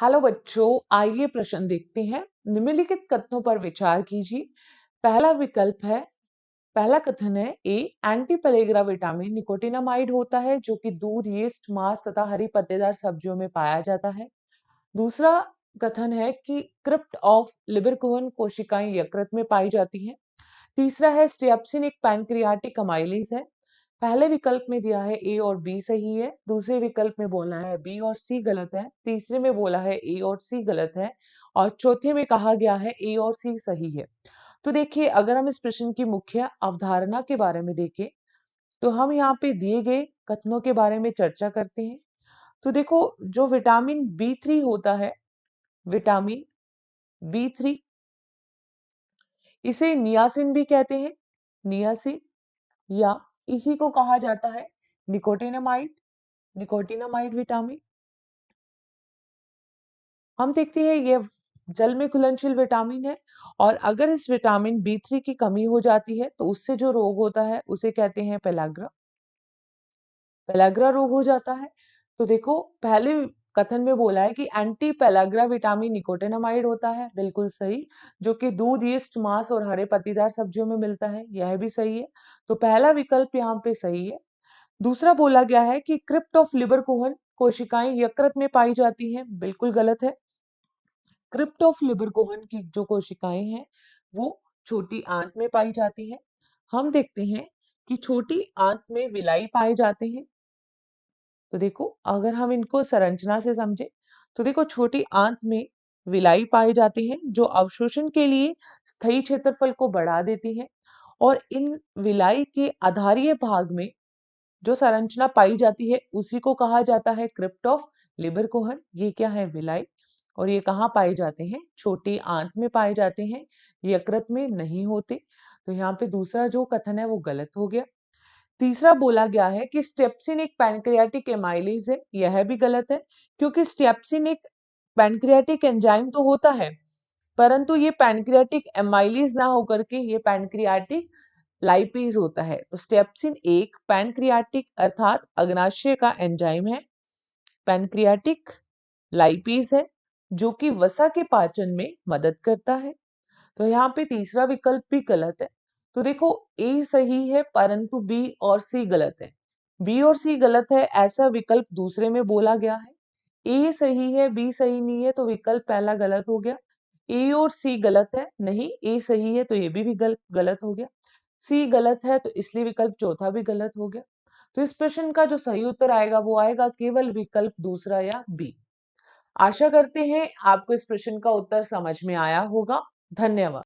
Hello बच्चों, आइए प्रश्न देखते हैं। निम्नलिखित कथनों पर विचार कीजिए। पहला विकल्प है, पहला कथन है ए एंटी पेलेग्रा विटामिन निकोटिनामाइड होता है जो कि दूध, यीस्ट, मांस तथा हरी पत्तेदार सब्जियों में पाया जाता है। दूसरा कथन है कि क्रिप्ट ऑफ लिबरकुहन कोशिकाएं यकृत में पाई जाती हैं। तीसरा है स्ट्रिप्सिन एक पैनक्रियाटिक अमाइलेज है। पहले विकल्प में दिया है ए और बी सही है, दूसरे विकल्प में बोला है बी और सी गलत है, तीसरे में बोला है ए और सी गलत है और चौथे में कहा गया है ए और सी सही है। तो देखिए, अगर हम इस प्रश्न की मुख्य अवधारणा के बारे में देखें तो हम यहाँ पे दिए गए कथनों के बारे में चर्चा करते हैं। तो देखो, जो विटामिन बी 3 होता है, विटामिन बी 3, इसे नियासिन भी कहते हैं, नियासिन, या इसी को कहा जाता है निकोटिनामाइड, निकोटिनामाइड विटामिन। हम देखते हैं ये जल में घुलनशील विटामिन है और अगर इस विटामिन बी 3 की कमी हो जाती है तो उससे जो रोग होता है उसे कहते हैं पेलाग्रा, पेलाग्रा रोग हो जाता है। तो देखो, पहले कथन में बोला है कि एंटी पेलाग्रा विटामिन निकोटिनामाइड होता है, बिल्कुल सही, जो कि दूध, यीस्ट, मांस और हरे पत्तेदार सब्जियों में मिलता है, यह भी सही है। तो पहला विकल्प यहाँ पे सही है। दूसरा बोला गया है कि क्रिप्ट ऑफ लिबरकुहन कोशिकाएं यकृत में पाई जाती हैं, बिल्कुल गलत है। क्रिप्ट ऑफ लिबरकुहन की जो कोशिकाएं हैं वो छोटी आंत में पाई जाती है। हम देखते हैं कि छोटी आंत में विलाई पाए जाते हैं। तो देखो, अगर हम इनको संरचना से समझे तो देखो, छोटी आंत में विलाई पाए जाते हैं जो अवशोषण के लिए स्थायी क्षेत्रफल को बढ़ा देती है और इन विलाई के आधारीय भाग में जो संरचना पाई जाती है उसी को कहा जाता है क्रिप्ट ऑफ लिबरकुहन। ये क्या है? विलाई। और ये कहाँ पाए जाते हैं? छोटी आंत में पाए जाते हैं, यकृत में नहीं होते। तो यहाँ पे दूसरा जो कथन है वो गलत हो गया। तीसरा बोला गया है कि स्टेप्सिन एक पैनक्रियाटिक एमाइलेज है, यह भी गलत है, क्योंकि स्टेप्सिन एक पैनक्रियाटिक एंजाइम तो होता है परंतु ये पैनक्रियाटिक एमाइलेज ना होकर के ये पैनक्रियाटिक लाइपेज होता है। तो स्टेप्सिन एक पैनक्रियाटिक अर्थात अग्नाशय का एंजाइम है, पैनक्रियाटिक लाइपेज है, जो कि वसा के पाचन में मदद करता है। तो यहाँ पे तीसरा विकल्प भी गलत है। तो देखो, ए सही है परंतु बी और सी गलत है। बी और सी गलत है ऐसा विकल्प दूसरे में बोला गया है। ए सही है, बी सही नहीं है, तो विकल्प पहला गलत हो गया। ए और सी गलत है, नहीं, ए सही है तो ये भी गलत हो गया। सी गलत है तो इसलिए विकल्प चौथा भी गलत हो गया। तो इस प्रश्न का जो सही उत्तर आएगा वो आएगा केवल विकल्प दूसरा या बी। आशा करते हैं आपको इस प्रश्न का उत्तर समझ में आया होगा। धन्यवाद।